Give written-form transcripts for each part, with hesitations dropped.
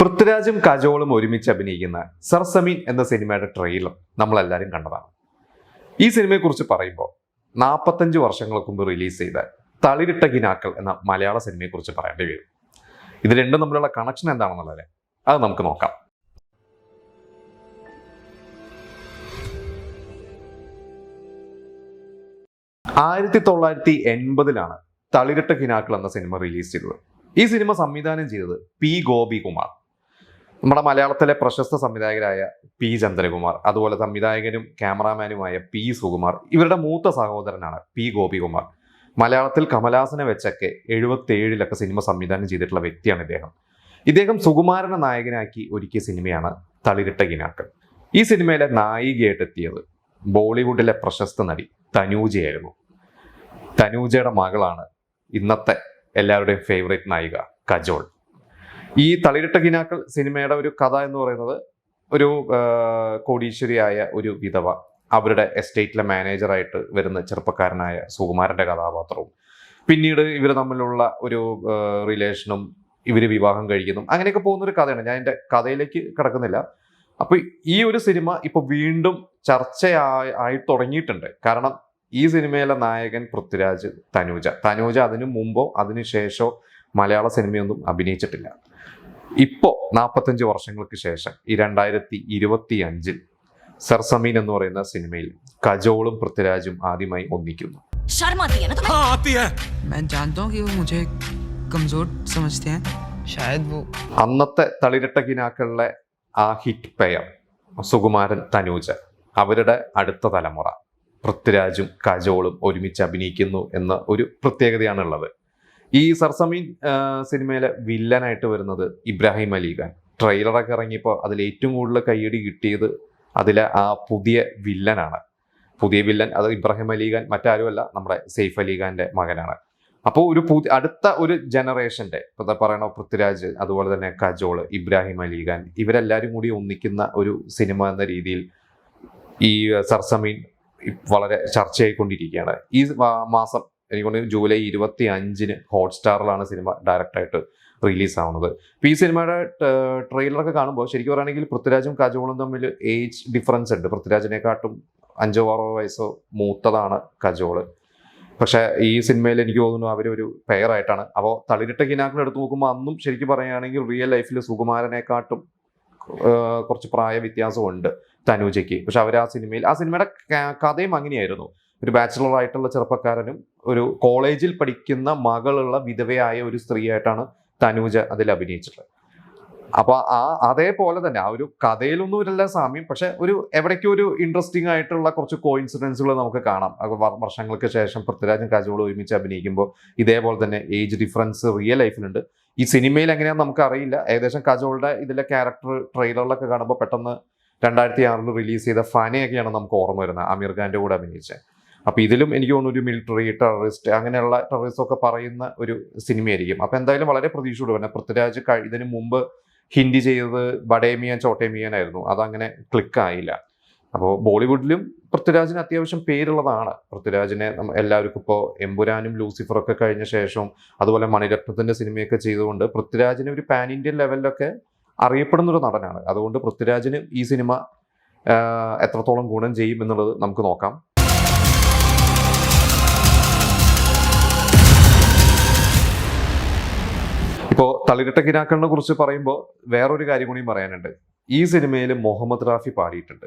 പൃഥ്വിരാജും കജോളും ഒരുമിച്ച് അഭിനയിക്കുന്ന സർസമീൻ എന്ന സിനിമയുടെ ട്രെയിലർ നമ്മളെല്ലാവരും കണ്ടതാണ്. ഈ സിനിമയെക്കുറിച്ച് പറയുമ്പോൾ 45 വർഷങ്ങൾക്ക് മുമ്പ് റിലീസ് ചെയ്ത തളിരിട്ട കിനാക്കൾ എന്ന മലയാള സിനിമയെക്കുറിച്ച് പറയേണ്ടി വരും. ഇത് രണ്ടും തമ്മിലുള്ള കണക്ഷൻ എന്താണെന്നുള്ളത് അത് നമുക്ക് നോക്കാം. ആയിരത്തി 1980 തളിരിട്ട കിനാക്കൾ എന്ന സിനിമ റിലീസ് ചെയ്തത്. ഈ സിനിമ സംവിധാനം ചെയ്തത് പി ഗോപികുമാർ. നമ്മുടെ മലയാളത്തിലെ പ്രശസ്ത സംവിധായകരായ പി ചന്ദ്രകുമാർ, അതുപോലെ സംവിധായകനും ക്യാമറാമാനുമായ പി സുകുമാർ, ഇവരുടെ മൂത്ത സഹോദരനാണ് പി ഗോപികുമാർ. മലയാളത്തിൽ കമലഹാസനെ വെച്ചൊക്കെ 77 സിനിമ സംവിധാനം ചെയ്തിട്ടുള്ള വ്യക്തിയാണ് ഇദ്ദേഹം സുകുമാരനെ നായകനാക്കി ഒരുക്കിയ സിനിമയാണ് തളിരിട്ട കിനാക്കൾ. ഈ സിനിമയിലെ നായികയായിട്ട് എത്തിയത് ബോളിവുഡിലെ പ്രശസ്ത നടി തനൂജയായിരുന്നു. തനൂജയുടെ മകളാണ് ഇന്നത്തെ എല്ലാവരുടെയും ഫേവറേറ്റ് നായിക കജോൾ. ഈ തളിരിട്ട കിനാക്കൾ സിനിമയുടെ ഒരു കഥ എന്ന് പറയുന്നത്, ഒരു കോടീശ്വരിയായ ഒരു വിധവ അവരുടെ എസ്റ്റേറ്റിലെ മാനേജറായിട്ട് വരുന്ന ചെറുപ്പക്കാരനായ സുകുമാരൻ്റെ കഥാപാത്രവും, പിന്നീട് ഇവർ തമ്മിലുള്ള ഒരു റിലേഷനും, ഇവർ വിവാഹം കഴിക്കുന്നു, അങ്ങനെയൊക്കെ പോകുന്നൊരു കഥയാണ്. ഞാൻ എൻ്റെ കഥയിലേക്ക് കിടക്കുന്നില്ല. അപ്പോൾ ഈ ഒരു സിനിമ ഇപ്പോൾ വീണ്ടും ചർച്ചയായി തുടങ്ങിയിട്ടുണ്ട്. കാരണം ഈ സിനിമയിലെ നായകൻ പൃഥ്വിരാജ്, തനൂജ അതിനു മുമ്പോ അതിനു ശേഷമോ മലയാള സിനിമയൊന്നും അഭിനയിച്ചിട്ടില്ല. ഇപ്പോൾ 45 വർഷങ്ങൾക്ക് ശേഷം ഈ 2025 സർസമീൻ എന്ന് പറയുന്ന സിനിമയിൽ കജോളും പൃഥ്വിരാജും ആദ്യമായി ഒന്നിക്കുന്നു. അന്നത്തെ തളിരിട്ട കിനാക്കളിലെ ആ ഹിറ്റ് പെയർ സുകുമാരൻ, തനൂജ, അവരുടെ അടുത്ത തലമുറ പൃഥ്വിരാജും കജോളും ഒരുമിച്ച് അഭിനയിക്കുന്നു എന്ന ഒരു പ്രത്യേകതയാണുള്ളത്. ഈ സർസമീൻ സിനിമയിലെ വില്ലനായിട്ട് വരുന്നത് ഇബ്രാഹിം അലി ഖാൻ. ട്രെയിലറൊക്കെ ഇറങ്ങിയപ്പോൾ അതിൽ ഏറ്റവും കൂടുതൽ കയ്യടി കിട്ടിയത് അതിലെ ആ പുതിയ വില്ലനാണ്. പുതിയ വില്ലൻ അത് ഇബ്രാഹിം അലി ഖാൻ മറ്റാരുമല്ല, നമ്മുടെ സെയ്ഫ് അലി ഖാൻ്റെ മകനാണ്. അപ്പോൾ ഒരു അടുത്ത ഒരു ജനറേഷൻ്റെ, ഇപ്പോൾ പറയണ പൃഥ്വിരാജ്, അതുപോലെ തന്നെ കജോൾ, ഇബ്രാഹിം അലി ഖാൻ, ഇവരെല്ലാവരും കൂടി ഒന്നിക്കുന്ന ഒരു സിനിമ എന്ന രീതിയിൽ ഈ സർസമീൻ വളരെ ചർച്ചയായിക്കൊണ്ടിരിക്കുകയാണ്. ഈ മാസം എനിക്കൊണ്ട് ജൂലൈ 25 ഹോട്ട്സ്റ്റാറിലാണ് സിനിമ ഡയറക്റ്റായിട്ട് റിലീസാവുന്നത്. അപ്പോൾ ഈ സിനിമയുടെ ട്രെയിലറൊക്കെ കാണുമ്പോൾ ശരിക്കും പറയുകയാണെങ്കിൽ പൃഥ്വിരാജും കജോളും തമ്മിൽ ഏജ് ഡിഫറൻസ് ഉണ്ട്. പൃഥ്വിരാജിനെക്കാട്ടും 5-6 വയസ്സോ മൂത്തതാണ് കജോള്. പക്ഷേ ഈ സിനിമയിൽ എനിക്ക് തോന്നുന്നു അവരൊരു പെയറായിട്ടാണ്. അപ്പോൾ തളിരിട്ട കിനാക്കൾ എടുത്ത് നോക്കുമ്പോൾ അന്നും ശരിക്കും പറയുകയാണെങ്കിൽ റിയൽ ലൈഫിൽ സുകുമാരനെക്കാട്ടും കുറച്ച് പ്രായ വ്യത്യാസമുണ്ട് തനൂജയ്ക്ക്. പക്ഷെ അവർ ആ സിനിമയുടെ കഥയും അങ്ങനെയായിരുന്നു. ഒരു ബാച്ചിലർ ആയിട്ടുള്ള ചെറുപ്പക്കാരനും ഒരു കോളേജിൽ പഠിക്കുന്ന മകളുള്ള വിധവയായ ഒരു സ്ത്രീയായിട്ടാണ് തനൂജ അതിൽ അഭിനയിച്ചിട്ടുള്ളത്. അപ്പോൾ അതേപോലെ തന്നെ ആ ഒരു കഥയിലൊന്നുമില്ല സാമ്യം, പക്ഷെ ഒരു എവിടേക്കും ഒരു ഇൻട്രസ്റ്റിംഗ് ആയിട്ടുള്ള കുറച്ച് കോയിൻസിഡൻസുകൾ നമുക്ക് കാണാം. വർഷങ്ങൾക്ക് ശേഷം പൃഥ്വിരാജും കജോളും ഒരുമിച്ച് അഭിനയിക്കുമ്പോൾ ഇതേപോലെ തന്നെ ഏജ് ഡിഫറൻസ് റിയൽ ലൈഫിലുണ്ട്. ഈ സിനിമയിൽ എങ്ങനെയാണെന്ന് നമുക്ക് അറിയില്ല. ഏകദേശം കജോളുടെ ഇതിലെ ക്യാരക്ടർ ട്രെയിലറിലൊക്കെ കാണുമ്പോൾ പെട്ടെന്ന് 2006 റിലീസ് ചെയ്ത ഫാനയൊക്കെയാണ് നമുക്ക് ഓർമ്മ വരുന്നത്, ആമിർ ഖാൻ്റെ കൂടെ അഭിനയിച്ചത്. അപ്പോൾ ഇതിലും എനിക്ക് തോന്നുന്നു ഒരു മിലിറ്ററി ടെററിസ്റ്റ് അങ്ങനെയുള്ള ടെററിസ്റ്റ് ഒക്കെ പറയുന്ന ഒരു സിനിമയായിരിക്കും. അപ്പോൾ എന്തായാലും വളരെ പ്രതീക്ഷയോട് തന്നെ പൃഥ്വിരാജ് ഇതിന് മുമ്പ് ഹിന്ദി ചെയ്തത് ബഡേമിയൻ ചോട്ടേമിയനായിരുന്നു. അതങ്ങനെ ക്ലിക്കായില്ല. അപ്പോൾ ബോളിവുഡിലും പൃഥ്വിരാജിന് അത്യാവശ്യം പേരുള്ളതാണ്. പൃഥ്വിരാജിനെ എല്ലാവർക്കും ഇപ്പോൾ എമ്പുരാനും ലൂസിഫറൊക്കെ കഴിഞ്ഞ ശേഷം, അതുപോലെ മണിരത്നത്തിൻ്റെ സിനിമയൊക്കെ ചെയ്തുകൊണ്ട് പൃഥ്വിരാജിന് ഒരു പാൻ ഇന്ത്യൻ ലെവലിലൊക്കെ അറിയപ്പെടുന്നൊരു നടനാണ്. അതുകൊണ്ട് പൃഥ്വിരാജിന് ഈ സിനിമ എത്രത്തോളം ഗുണം ചെയ്യും എന്നുള്ളത് നമുക്ക് നോക്കാം. ഇപ്പോൾ തളിരിട്ട കിനാക്കളിനെ കുറിച്ച് പറയുമ്പോൾ വേറൊരു കാര്യം കൂടിയും പറയാനുണ്ട്. ഈ സിനിമയിൽ മുഹമ്മദ് റാഫി പാടിയിട്ടുണ്ട്.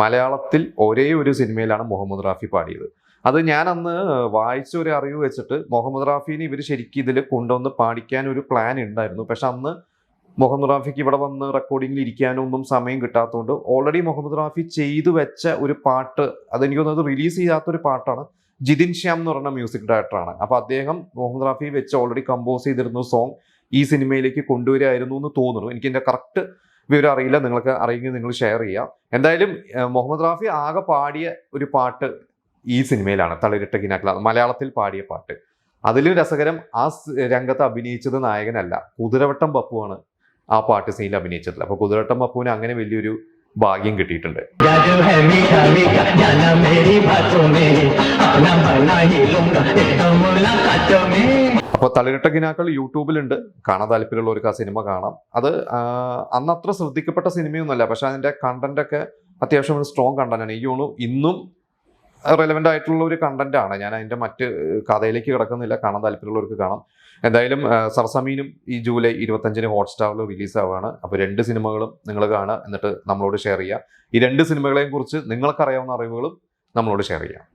മലയാളത്തിൽ ഒരേ ഒരു സിനിമയിലാണ് മുഹമ്മദ് റാഫി പാടിയത്. അത് ഞാൻ അന്ന് വായിച്ച ഒരു അറിവ് വെച്ചിട്ട് മുഹമ്മദ് റാഫീനെ ഇവർ ശരിക്കും ഇതിൽ കൊണ്ടുവന്ന് പാടിക്കാൻ ഒരു പ്ലാൻ ഉണ്ടായിരുന്നു. പക്ഷെ അന്ന് മുഹമ്മദ് റാഫിക്ക് ഇവിടെ വന്ന് റെക്കോർഡിങ്ങിൽ ഇരിക്കാനൊന്നും സമയം കിട്ടാത്തതുകൊണ്ട് ഓൾറെഡി മുഹമ്മദ് റാഫി ചെയ്തു വെച്ച ഒരു പാട്ട്, അതെനിക്ക് തോന്നുന്നത് റിലീസ് ചെയ്യാത്തൊരു പാട്ടാണ്. ജിതിൻ ശ്യാം എന്ന് പറയുന്ന മ്യൂസിക് ഡയറക്ടറാണ്. അപ്പോൾ അദ്ദേഹം മുഹമ്മദ് റാഫി വെച്ച് ഓൾറെഡി കമ്പോസ് ചെയ്തിരുന്ന സോങ് ഈ സിനിമയിലേക്ക് കൊണ്ടുവരികയായിരുന്നു എന്ന് തോന്നുന്നു. എനിക്ക് എൻ്റെ കറക്റ്റ് വിവരം അറിയില്ല, നിങ്ങൾക്ക് അറിയെങ്കിൽ നിങ്ങൾ ഷെയർ ചെയ്യാം. എന്തായാലും മുഹമ്മദ് റാഫി ആകെ പാടിയ ഒരു പാട്ട് ഈ സിനിമയിലാണ്, തളിരിട്ട കിനാക്കൾ, മലയാളത്തിൽ പാടിയ പാട്ട്. അതിലും രസകരം, ആ രംഗത്ത് അഭിനയിച്ചത് നായകനല്ല, കുതിരവട്ടം പപ്പുവാണ് ആ പാട്ട് സീനിൽ അഭിനയിച്ചിട്ടുള്ളത്. അപ്പോൾ കുതിരവട്ടം പപ്പുവിന് അങ്ങനെ വലിയൊരു ഭാഗ്യം കിട്ടിയിട്ടുണ്ട്. അപ്പോൾ തളിരിട്ട കിനാക്കൾ യൂട്യൂബിലുണ്ട്, കാണാൻ താല്പര്യമുള്ളവർക്ക് ആ സിനിമ കാണാം. അത് അന്ന് അത്ര ശ്രദ്ധിക്കപ്പെട്ട സിനിമയൊന്നുമല്ല, പക്ഷെ അതിന്റെ കണ്ടന്റ് ഒക്കെ അത്യാവശ്യം ഒരു സ്ട്രോങ് കണ്ടന്റാണ്. എനിക്ക് തോന്നുന്നു ഇന്നും റെലവെന്റ് ആയിട്ടുള്ള ഒരു കണ്ടന്റ് ആണ്. ഞാൻ അതിന്റെ മറ്റ് കഥയിലേക്ക് കിടക്കുന്നില്ല, കാണാൻ താല്പര്യമുള്ളവർക്ക് കാണാം. എന്തായാലും സർസമീനും ഈ ജൂലൈ 25-ന് ഹോട്ട്സ്റ്റാറിൽ റിലീസ് ആവുകയാണ്. അപ്പോൾ 2 സിനിമകളും നിങ്ങൾ കാണുക, എന്നിട്ട് നമ്മളോട് ഷെയർ ചെയ്യുക. ഈ 2 സിനിമകളെയും കുറിച്ച് നിങ്ങൾക്കറിയാവുന്ന അറിവുകളും നമ്മളോട് ഷെയർ ചെയ്യാം.